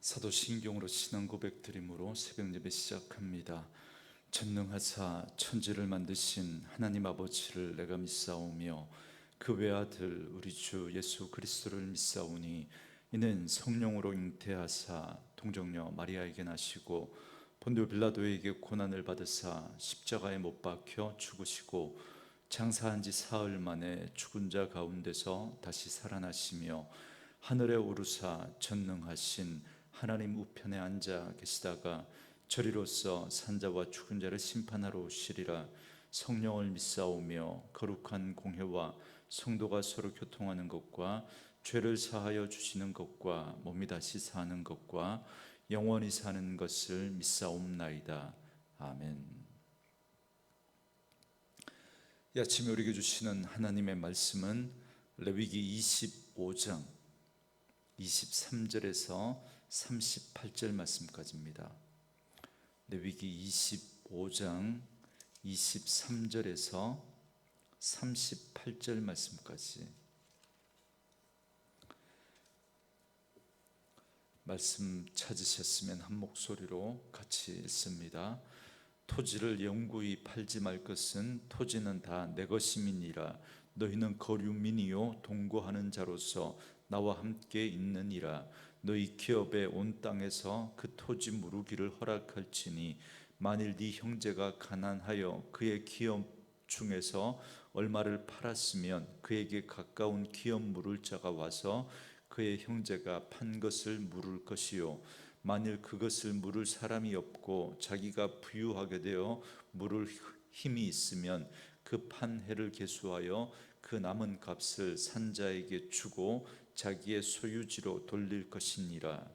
사도신경으로 신앙 고백 드림으로 새벽 예배 시작합니다. 전능하사 천지를 만드신 하나님 아버지를 내가 믿사오며 그 외아들 우리 주 예수 그리스도를 믿사오니 이는 성령으로 잉태하사 동정녀 마리아에게 나시고 본디오 빌라도에게 고난을 받으사 십자가에 못 박혀 죽으시고 장사한 지 사흘 만에 죽은 자 가운데서 다시 살아나시며 하늘에 오르사 전능하신 하나님 우편에 앉아 계시다가 저리로서 산자와 죽은 자를 심판하러 오시리라. 성령을 믿사오며 거룩한 공회와 성도가 서로 교통하는 것과 죄를 사하여 주시는 것과 몸이 다시 사는 것과 영원히 사는 것을 믿사옵나이다. 아멘. 이 아침에 우리에게 주시는 하나님의 말씀은 레위기 25장 23절에서 38절 말씀까지입니다. 레위기 25장 23절에서 38절 말씀까지 말씀 찾으셨으면 한 목소리로 같이 읽습니다. 토지를 영구히 팔지 말 것은 토지는 다 내 것임이니라. 너희는 거류민이요 동거하는 자로서 나와 함께 있느니라. 너희 기업의 온 땅에서 그 토지 무르기를 허락할지니 만일 네 형제가 가난하여 그의 기업 중에서 얼마를 팔았으면 그에게 가까운 기업 물을 자가 와서 그의 형제가 판 것을 물을 것이요 만일 그것을 물을 사람이 없고 자기가 부유하게 되어 물을 힘이 있으면 그 판 해를 계수하여 그 남은 값을 산자에게 주고 자기의 소유지로 돌릴 것이니라.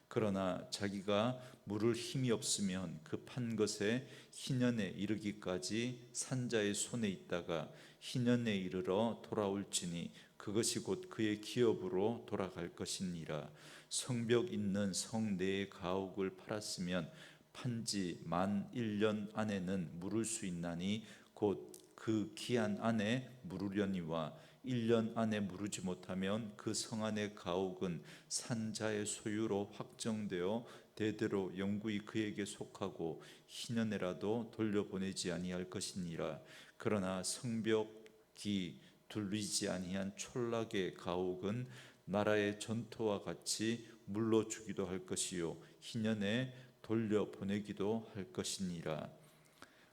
그러나 자기가 물을 힘이 없으면 그 판 것에 희년에 이르기까지 산자의 손에 있다가 희년에 이르러 돌아올지니 그것이 곧 그의 기업으로 돌아갈 것이니라. 성벽 있는 성 내의 가옥을 팔았으면 판지 만 1년 안에는 물을 수 있나니 곧 그 기한 안에 물으려니와 1년 안에 물으지 못하면 그 성 안의 가옥은 산자의 소유로 확정되어 대대로 영구히 그에게 속하고 희년에라도 돌려보내지 아니할 것이니라. 그러나 성벽이 둘리지 아니한 촌락의 가옥은 나라의 전토와 같이 물로 주기도 할 것이요 희년에 돌려보내기도 할 것이니라.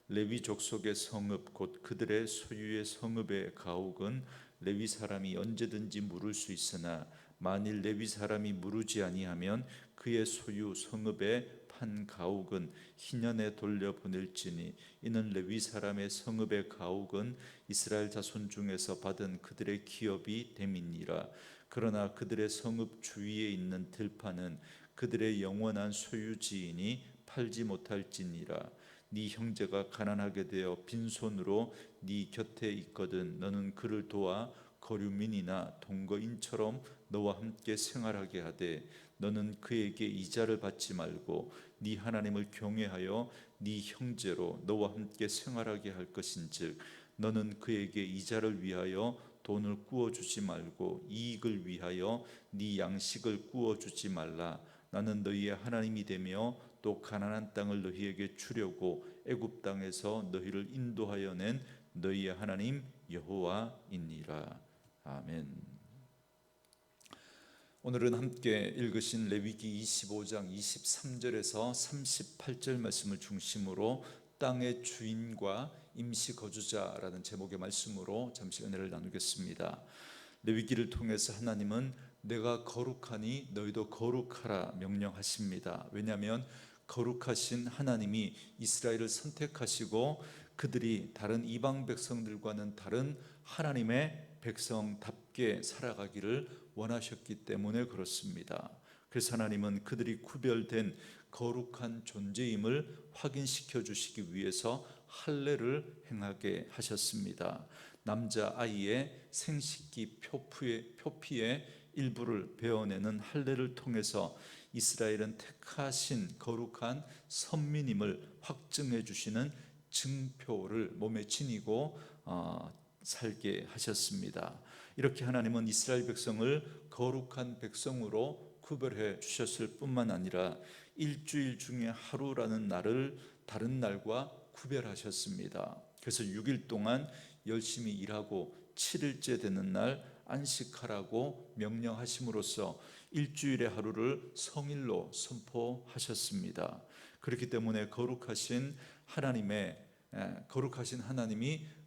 레위 족속의 성읍 곧 그들의 소유의 성읍의 가옥은 레위 사람이 언제든지 물을 수 있으나 만일 레위 사람이 물으지 아니하면 그의 소유 성읍의 판 가옥은 희년에 돌려보낼지니 이는 레위 사람의 성읍의 가옥은 이스라엘 자손 중에서 받은 그들의 기업이 됨이니라. 그러나 그들의 성읍 주위에 있는 들판은 그들의 영원한 소유지이니 팔지 못할지니라. 네 형제가 가난하게 되어 빈손으로 네 곁에 있거든 너는 그를 도와 거류민이나 동거인처럼 너와 함께 생활하게 하되 너는 그에게 이자를 받지 말고 네 하나님을 경외하여 네 형제로 너와 함께 생활하게 할 것인즉 너는 그에게 이자를 위하여 돈을 구워주지 말고 이익을 위하여 네 양식을 구워주지 말라. 나는 너희의 하나님이 되며 또 가나안 땅을 너희에게 주려고 애굽 땅에서 너희를 인도하여 낸 너희의 하나님 여호와이니라. 아멘. 오늘은 함께 읽으신 레위기 25장 23절에서 38절 말씀을 중심으로 땅의 주인과 임시 거주자라는 제목의 말씀으로 잠시 은혜를 나누겠습니다. 레위기를 통해서 하나님은 내가 거룩하니 너희도 거룩하라 명령하십니다. 왜냐하면 거룩하신 하나님이 이스라엘을 선택하시고 그들이 다른 이방 백성들과는 다른 하나님의 백성답게 살아가기를 원하셨기 때문에 그렇습니다. 그래서 하나님은 그들이 구별된 거룩한 존재임을 확인시켜 주시기 위해서 할례를 행하게 하셨습니다. 남자아이의 생식기 표피의 일부를 베어내는 할례를 통해서 이스라엘은 택하신 거룩한 선민임을 확증해 주시는 증표를 몸에 지니고 살게 하셨습니다. 이렇게 하나님은 이스라엘 백성을 거룩한 백성으로 구별해 주셨을 뿐만 아니라 일주일 중에 하루라는 날을 다른 날과 구별하셨습니다. 그래서 6일 동안 열심히 일하고 7일째 되는 날 안식하라고 명령하심으로써 일주일의 하루를 성일로 선포하셨습니다. 그렇기 때문에 거룩하신 하나님이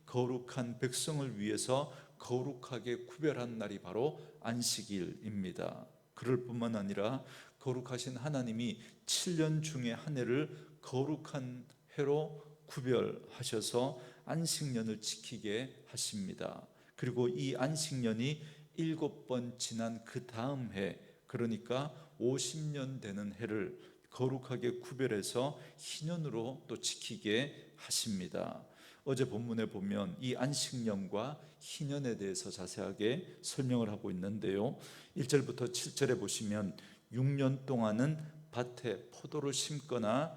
거룩한 백성을 위해서 거룩하게 구별한 날이 바로 안식일입니다. 그럴 뿐만 아니라 거룩하신 하나님이 7년 중에 한 해를 거룩한 해로 구별하셔서 안식년을 지키게 하십니다. 그리고 이 안식년이 7번 지난 그 다음 해, 그러니까 50년 되는 해를 거룩하게 구별해서 희년으로 또 지키게 하십니다. 어제 본문에 보면 이 안식년과 희년에 대해서 자세하게 설명을 하고 있는데요, 1절부터 7절에 보시면 6년 동안은 밭에 포도를 심거나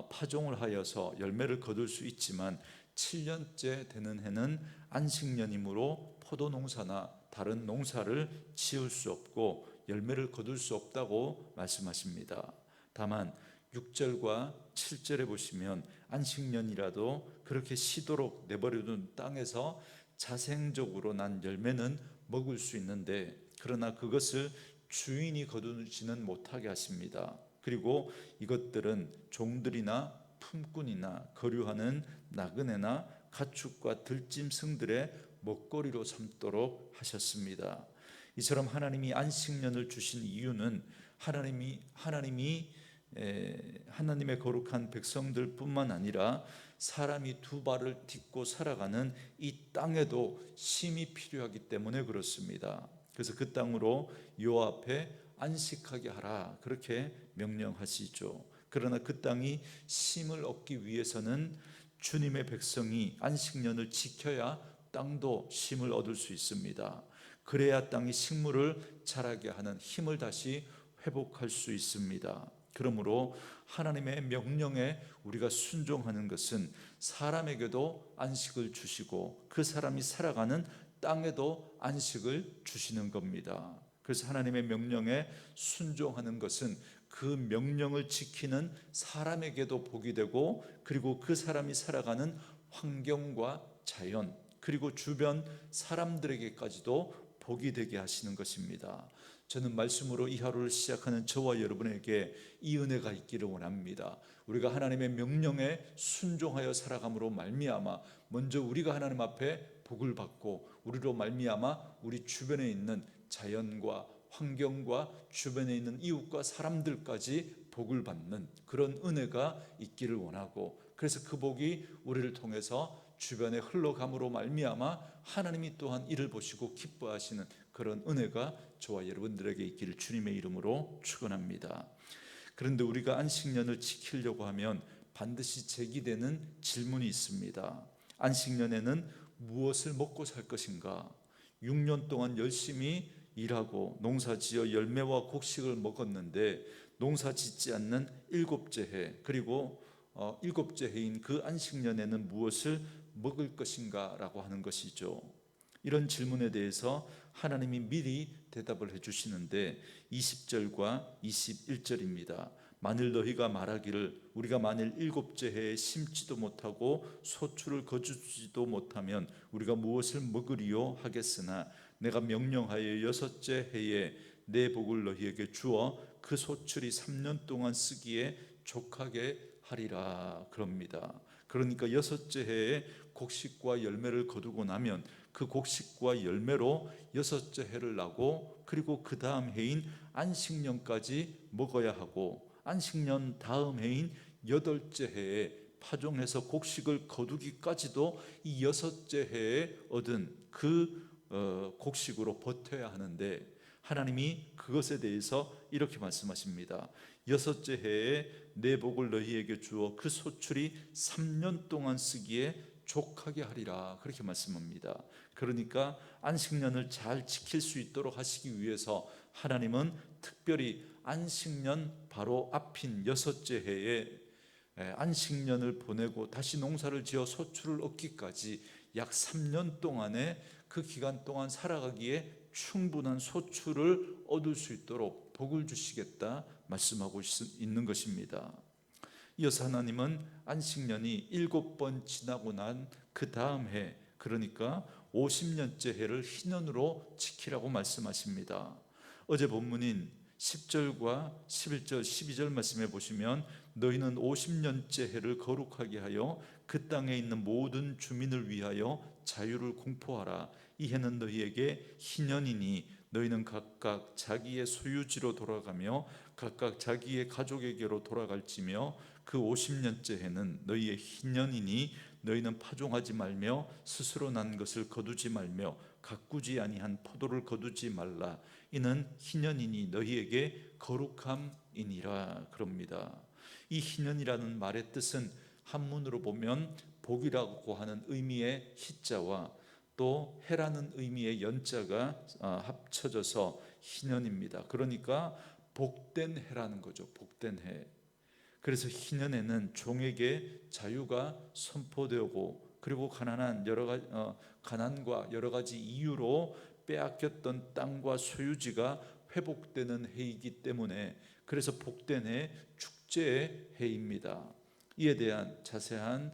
파종을 하여서 열매를 거둘 수 있지만 7년째 되는 해는 안식년이므로 포도 농사나 다른 농사를 지을 수 없고 열매를 거둘 수 없다고 말씀하십니다. 다만 6절과 7절에 보시면 안식년이라도 그렇게 쉬도록 내버려둔 땅에서 자생적으로 난 열매는 먹을 수 있는데, 그러나 그것을 주인이 거두지는 못하게 하십니다. 그리고 이것들은 종들이나 품꾼이나 거류하는 나그네나 가축과 들짐승들의 먹거리로 삼도록 하셨습니다. 이처럼 하나님이 안식년을 주신 이유는 하나님의 거룩한 백성들뿐만 아니라 사람이 두 발을 딛고 살아가는 이 땅에도 쉼이 필요하기 때문에 그렇습니다. 그래서 그 땅으로 여호와 앞에 안식하게 하라, 그렇게 명령하시죠. 그러나 그 땅이 쉼을 얻기 위해서는 주님의 백성이 안식년을 지켜야 땅도 쉼을 얻을 수 있습니다. 그래야 땅이 식물을 자라게 하는 힘을 다시 회복할 수 있습니다. 그러므로 하나님의 명령에 우리가 순종하는 것은 사람에게도 안식을 주시고 그 사람이 살아가는 땅에도 안식을 주시는 겁니다. 그래서 하나님의 명령에 순종하는 것은 그 명령을 지키는 사람에게도 복이 되고, 그리고 그 사람이 살아가는 환경과 자연, 그리고 주변 사람들에게까지도 복이 되게 하시는 것입니다. 저는 말씀으로 이 하루를 시작하는 저와 여러분에게 이 은혜가 있기를 원합니다. 우리가 하나님의 명령에 순종하여 살아감으로 말미암아 먼저 우리가 하나님 앞에 복을 받고, 우리로 말미암아 우리 주변에 있는 자연과 환경과 주변에 있는 이웃과 사람들까지 복을 받는 그런 은혜가 있기를 원하고, 그래서 그 복이 우리를 통해서 주변에 흘러감으로 말미암아 하나님이 또한 이를 보시고 기뻐하시는 그런 은혜가 저와 여러분들에게 있기를 주님의 이름으로 축원합니다. 그런데 우리가 안식년을 지키려고 하면 반드시 제기되는 질문이 있습니다. 안식년에는 무엇을 먹고 살 것인가? 6년 동안 열심히 일하고 농사지어 열매와 곡식을 먹었는데 농사 짓지 않는 7째 해, 그리고 7째 해인 그 안식년에는 무엇을 먹을 것인가 라고 하는 것이죠. 이런 질문에 대해서 하나님이 미리 대답을 해주시는데 20절과 21절입니다. 만일 너희가 말하기를 우리가 만일 7째 해에 심지도 못하고 소출을 거두지도 못하면 우리가 무엇을 먹으리요 하겠으나 내가 명령하여 6째 해에 내 복을 너희에게 주어 그 소출이 3년 동안 쓰기에 족하게 하리라 그럽니다. 그러니까 6째 해에 곡식과 열매를 거두고 나면 그 곡식과 열매로 6째 해를 나고, 그리고 그 다음 해인 안식년까지 먹어야 하고, 안식년 다음 해인 8째 해에 파종해서 곡식을 거두기까지도 이 6째 해에 얻은 그 곡식으로 버텨야 하는데, 하나님이 그것에 대해서 이렇게 말씀하십니다. 6째 해에 내 복을 너희에게 주어 그 소출이 3년 동안 쓰기에 족하게 하리라, 그렇게 말씀합니다. 그러니까 안식년을 잘 지킬 수 있도록 하시기 위해서 하나님은 특별히 안식년 바로 앞인 6째 해에 안식년을 보내고 다시 농사를 지어 소출을 얻기까지 약 3년 동안의 그 기간 동안 살아가기에 충분한 소출을 얻을 수 있도록 복을 주시겠다 말씀하고 있는 것입니다. 이어서 하나님은 안식년이 7번 지나고 난 그 다음 해, 그러니까 50년째 해를 희년으로 지키라고 말씀하십니다. 어제 본문인 10절과 11절, 12절 말씀해 보시면 너희는 50년째 해를 거룩하게 하여 그 땅에 있는 모든 주민을 위하여 자유를 공포하라. 이 해는 너희에게 희년이니 너희는 각각 자기의 소유지로 돌아가며 각각 자기의 가족에게로 돌아갈지며 그 50년째 해는 너희의 희년이니 너희는 파종하지 말며 스스로 난 것을 거두지 말며 가꾸지 아니한 포도를 거두지 말라. 이는 희년이니 너희에게 거룩함이니라. 그럽니다. 이 희년이라는 말의 뜻은 한문으로 보면 복이라고 하는 의미의 희자와 또 해라는 의미의 연자가 합쳐져서 희년입니다. 그러니까 복된 해라는 거죠. 복된 해. 그래서 희년에는 종에게 자유가 선포되고, 그리고 가난과 여러 가지 이유로 빼앗겼던 땅과 소유지가 회복되는 해이기 때문에, 그래서 복된 해, 축제의 해입니다. 이에 대한 자세한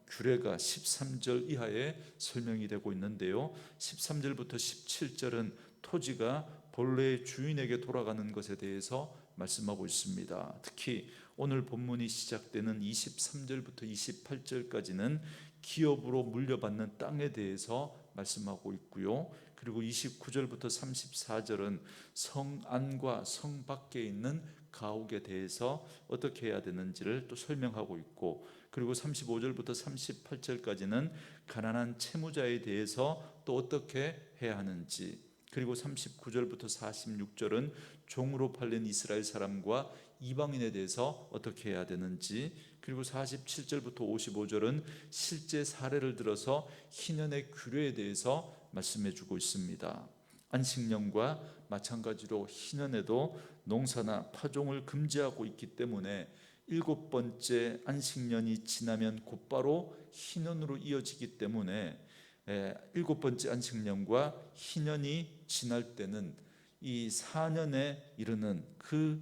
규례가 13절 이하에 설명이 되고 있는데요, 13절부터 17절은 토지가 본래의 주인에게 돌아가는 것에 대해서 말씀하고 있습니다. 특히 오늘 본문이 시작되는 23절부터 28절까지는 기업으로 물려받는 땅에 대해서 말씀하고 있고요, 그리고 29절부터 34절은 성 안과 성 밖에 있는 가옥에 대해서 어떻게 해야 되는지를 또 설명하고 있고, 그리고 35절부터 38절까지는 가난한 채무자에 대해서 또 어떻게 해야 하는지, 그리고 39절부터 46절은 종으로 팔린 이스라엘 사람과 이방인에 대해서 어떻게 해야 되는지, 그리고 47절부터 55절은 실제 사례를 들어서 희년의 규례에 대해서 말씀해 주고 있습니다. 안식년과 마찬가지로 희년에도 농사나 파종을 금지하고 있기 때문에 7번째 안식년이 지나면 곧바로 희년으로 이어지기 때문에 7번째 안식년과 희년이 지날 때는 이 4년에 이르는 그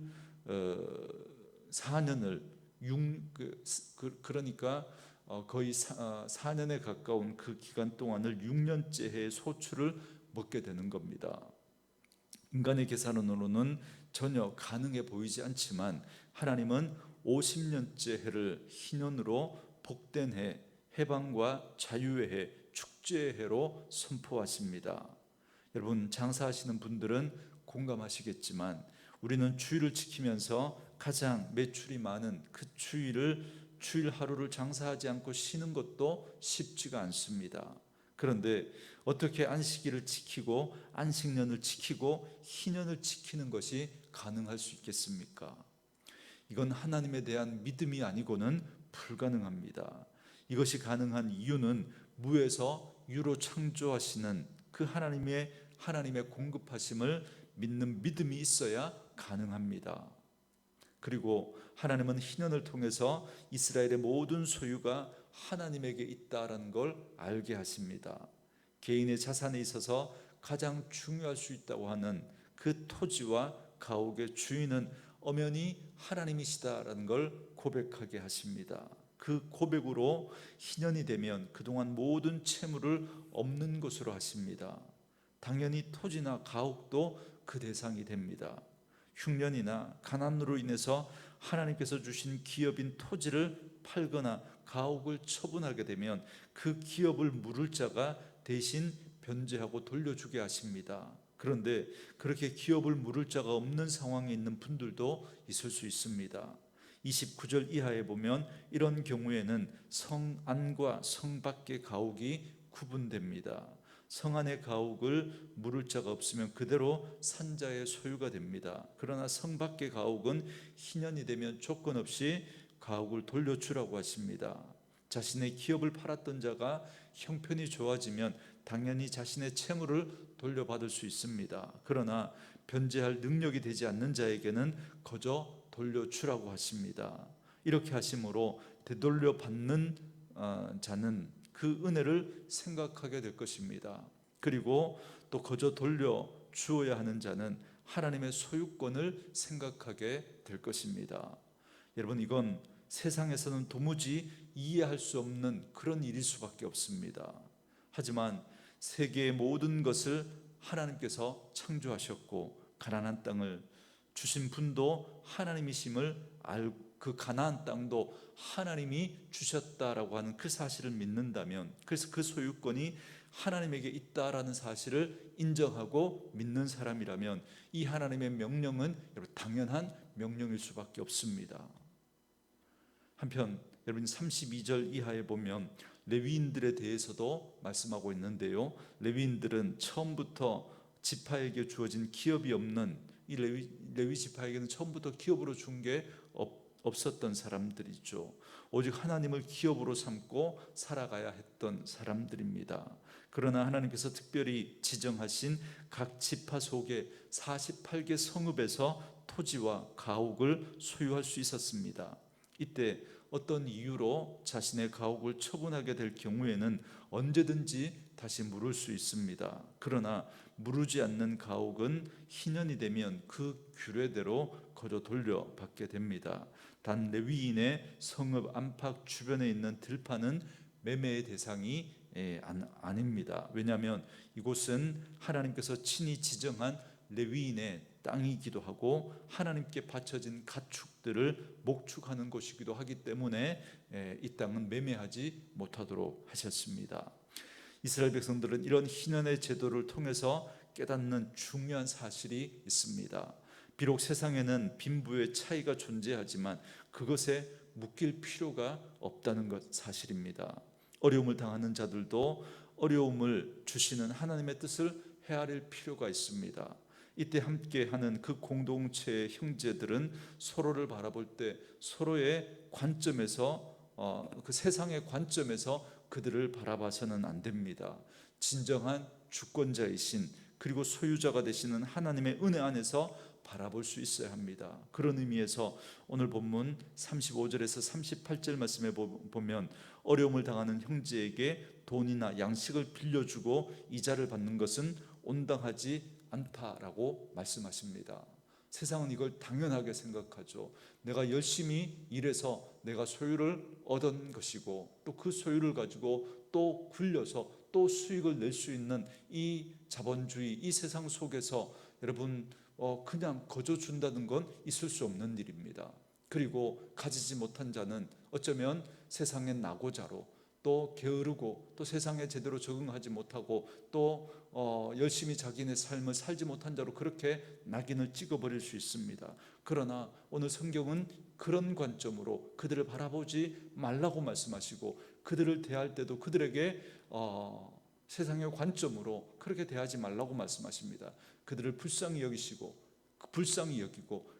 4년을 그러니까 거의 4년에 가까운 그 기간 동안을 6년째 해 소출을 먹게 되는 겁니다. 인간의 계산으로는 전혀 가능해 보이지 않지만 하나님은 50년째 해를 희년으로 복된 해, 해방과 자유의 해, 축제의 해로 선포하십니다. 여러분, 장사하시는 분들은 공감하시겠지만 우리는 주일을 지키면서 가장 매출이 많은 그 주일 하루를 장사하지 않고 쉬는 것도 쉽지가 않습니다. 그런데 어떻게 안식일을 지키고 안식년을 지키고 희년을 지키는 것이 가능할 수 있겠습니까? 이건 하나님에 대한 믿음이 아니고는 불가능합니다. 이것이 가능한 이유는 무에서 유로 창조하시는 그 하나님의 공급하심을 믿는 믿음이 있어야 가능합니다. 그리고 하나님은 희년을 통해서 이스라엘의 모든 소유가 하나님에게 있다라는 걸 알게 하십니다. 개인의 자산에 있어서 가장 중요할 수 있다고 하는 그 토지와 가옥의 주인은 엄연히 하나님이시다라는 걸 고백하게 하십니다. 그 고백으로 희년이 되면 그동안 모든 채무를 없는 것으로 하십니다. 당연히 토지나 가옥도 그 대상이 됩니다. 흉년이나 가난으로 인해서 하나님께서 주신 기업인 토지를 팔거나 가옥을 처분하게 되면 그 기업을 물을 자가 대신 변제하고 돌려주게 하십니다. 그런데 그렇게 기업을 물을 자가 없는 상황에 있는 분들도 있을 수 있습니다. 29절 이하에 보면 이런 경우에는 성 안과 성 밖의 가옥이 구분됩니다. 성 안의 가옥을 물을 자가 없으면 그대로 산자의 소유가 됩니다. 그러나 성 밖의 가옥은 희년이 되면 조건 없이 가옥을 돌려주라고 하십니다. 자신의 기업을 팔았던 자가 형편이 좋아지면 당연히 자신의 채무를 돌려받을 수 있습니다. 그러나 변제할 능력이 되지 않는 자에게는 거저 돌려주라고 하십니다. 이렇게 하심으로 되돌려 받는 자는 그 은혜를 생각하게 될 것입니다. 그리고 또 거저 돌려 주어야 하는 자는 하나님의 소유권을 생각하게 될 것입니다. 여러분, 이건 세상에서는 도무지 이해할 수 없는 그런 일일 수밖에 없습니다. 하지만 세계의 모든 것을 하나님께서 창조하셨고 가나안 땅을 주신 분도 하나님이심을 알고 그 가나안 땅도 하나님이 주셨다라고 하는 그 사실을 믿는다면, 그래서 그 소유권이 하나님에게 있다라는 사실을 인정하고 믿는 사람이라면 이 하나님의 명령은 여러분 당연한 명령일 수밖에 없습니다. 한편 여러분 32절 이하에 보면 레위인들에 대해서도 말씀하고 있는데요, 레위인들은 처음부터 지파에게 주어진 기업이 없는 이 레위 지파에게는 처음부터 기업으로 준 게 없었던 사람들이죠. 오직 하나님을 기업으로 삼고 살아가야 했던 사람들입니다. 그러나 하나님께서 특별히 지정하신 각 지파 속에 48개 성읍에서 토지와 가옥을 소유할 수 있었습니다. 이때 어떤 이유로 자신의 가옥을 처분하게 될 경우에는 언제든지 다시 물을 수 있습니다. 그러나 무르지 않는 가옥은 희년이 되면 그 규례대로 거저 돌려받게 됩니다. 단 레위인의 성읍 안팎 주변에 있는 들판은 매매의 대상이 아닙니다. 왜냐하면 이곳은 하나님께서 친히 지정한 레위인의 땅이기도 하고 하나님께 바쳐진 가축들을 목축하는 곳이기도 하기 때문에 이 땅은 매매하지 못하도록 하셨습니다. 이스라엘 백성들은 이런 희년의 제도를 통해서 깨닫는 중요한 사실이 있습니다. 비록 세상에는 빈부의 차이가 존재하지만 그것에 묶일 필요가 없다는 것 사실입니다. 어려움을 당하는 자들도 어려움을 주시는 하나님의 뜻을 헤아릴 필요가 있습니다. 이때 함께하는 그 공동체의 형제들은 서로를 바라볼 때 서로의 관점에서 그 세상의 관점에서 그들을 바라봐서는 안 됩니다. 진정한 주권자이신 그리고 소유자가 되시는 하나님의 은혜 안에서 바라볼 수 있어야 합니다. 그런 의미에서 오늘 본문 35절에서 38절 말씀에 보면 어려움을 당하는 형제에게 돈이나 양식을 빌려주고 이자를 받는 것은 온당하지 않다라고 말씀하십니다. 세상은 이걸 당연하게 생각하죠. 내가 열심히 일해서 내가 소유를 얻은 것이고 또 그 소유를 가지고 또 굴려서 또 수익을 낼 수 있는 이 자본주의, 이 세상 속에서 여러분 그냥 거저 준다는 건 있을 수 없는 일입니다. 그리고 가지지 못한 자는 어쩌면 세상의 낙오자로 또 게으르고 또 세상에 제대로 적응하지 못하고 또 열심히 자기네 삶을 살지 못한 자로 그렇게 낙인을 찍어버릴 수 있습니다. 그러나 오늘 성경은 그런 관점으로 그들을 바라보지 말라고 말씀하시고 그들을 대할 때도 그들에게 세상의 관점으로 그렇게 대하지 말라고 말씀하십니다. 그들을 불쌍히 여기고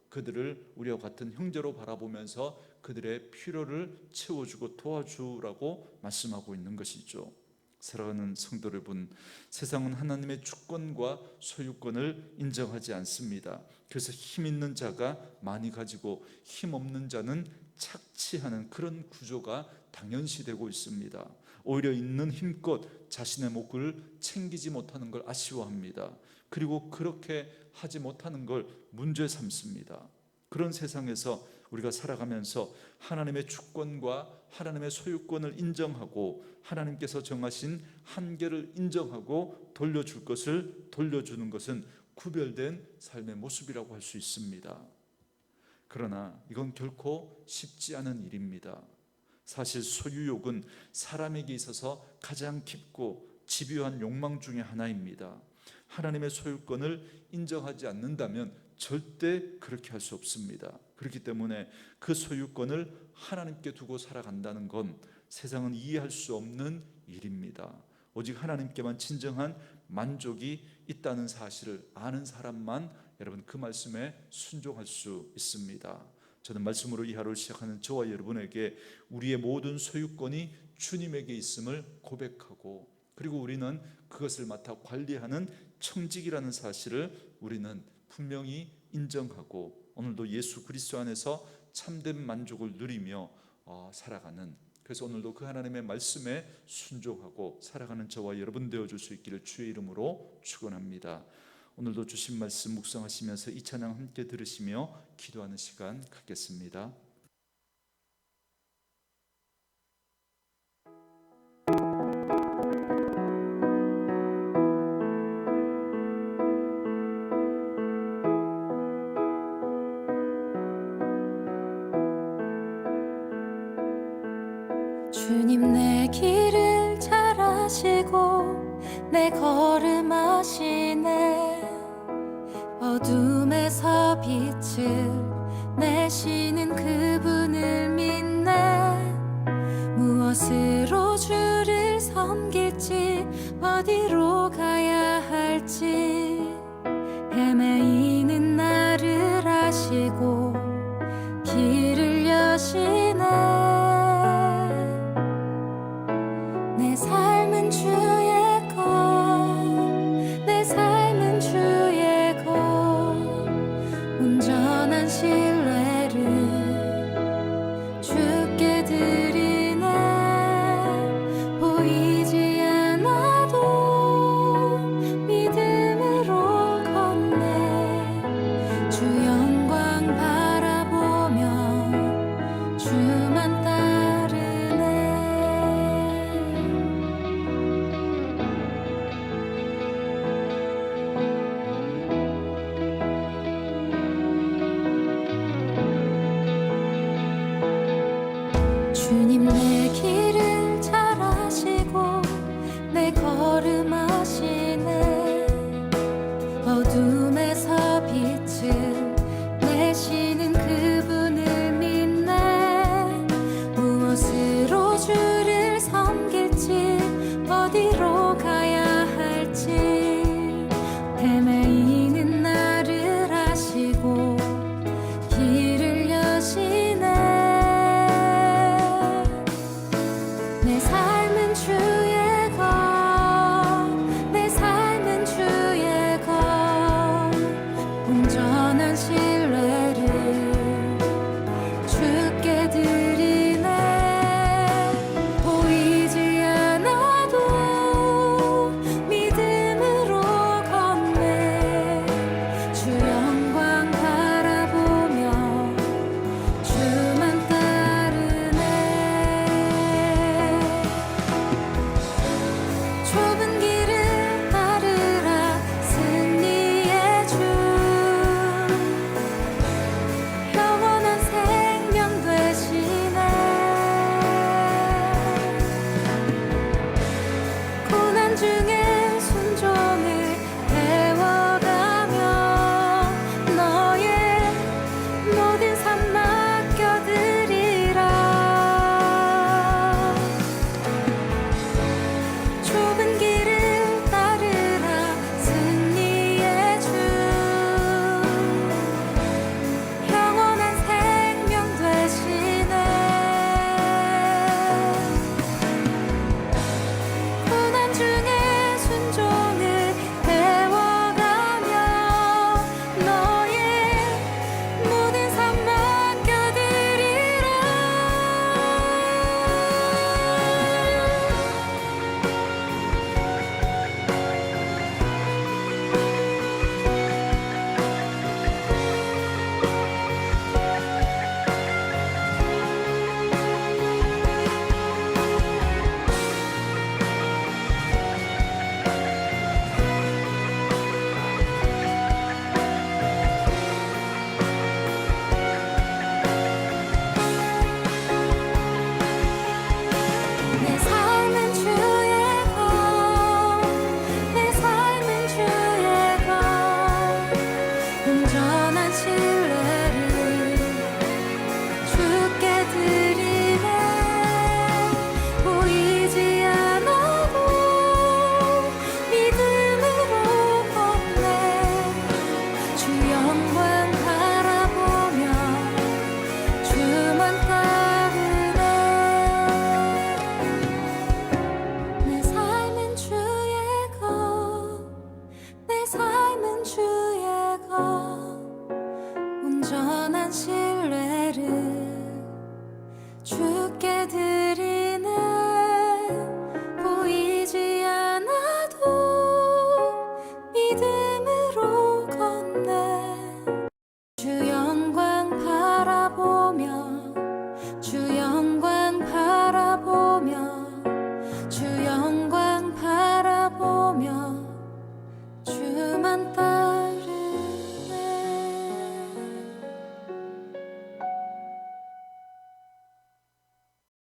그들을 우리와 같은 형제로 바라보면서 그들의 필요를 채워주고 도와주라고 말씀하고 있는 것이죠. 사랑하는 성도 여러분, 세상은 하나님의 주권과 소유권을 인정하지 않습니다. 그래서 힘 있는 자가 많이 가지고 힘 없는 자는 착취하는 그런 구조가 당연시되고 있습니다. 오히려 있는 힘껏 자신의 몫을 챙기지 못하는 걸 아쉬워합니다. 그리고 그렇게 하지 못하는 걸 문제 삼습니다. 그런 세상에서 우리가 살아가면서 하나님의 주권과 하나님의 소유권을 인정하고 하나님께서 정하신 한계를 인정하고 돌려줄 것을 돌려주는 것은 구별된 삶의 모습이라고 할 수 있습니다. 그러나 이건 결코 쉽지 않은 일입니다. 사실 소유욕은 사람에게 있어서 가장 깊고 집요한 욕망 중에 하나입니다. 하나님의 소유권을 인정하지 않는다면 절대 그렇게 할 수 없습니다. 그렇기 때문에 그 소유권을 하나님께 두고 살아간다는 건 세상은 이해할 수 없는 일입니다. 오직 하나님께만 진정한 만족이 있다는 사실을 아는 사람만 여러분 그 말씀에 순종할 수 있습니다. 저는 말씀으로 이 하루를 시작하는 저와 여러분에게 우리의 모든 소유권이 주님에게 있음을 고백하고 그리고 우리는 그것을 맡아 관리하는 청직이라는 사실을 우리는 분명히 인정하고 오늘도 예수 그리스도 안에서 참된 만족을 누리며 살아가는 그래서 오늘도 그 하나님의 말씀에 순종하고 살아가는 저와 여러분 되어줄 수 있기를 주의 이름으로 축원합니다. 오늘도 주신 말씀 묵상하시면서 이 찬양 함께 들으시며 기도하는 시간 갖겠습니다. 주님 내 길을 잘 아시고 내 걸음 아시네. 어둠에서 빛을 내시는 그분을 믿네. 무엇으로 주를 섬길지 어디로 가야 할지 헤매이는 나를 아시고 길을 여시네. 내 삶은 주의 것, 내 삶은 주의 것. 온전한 신뢰를 주께 드리네. 보이지 않아도 믿음으로 걷네. 주 영광 바라보며 주만 따르네. 주님 내 길을 잘 아시고 내 걸음 아시네. 어둠에서 빛을 내시는 그분을 믿네. 무엇으로 주를 섬길지 어디로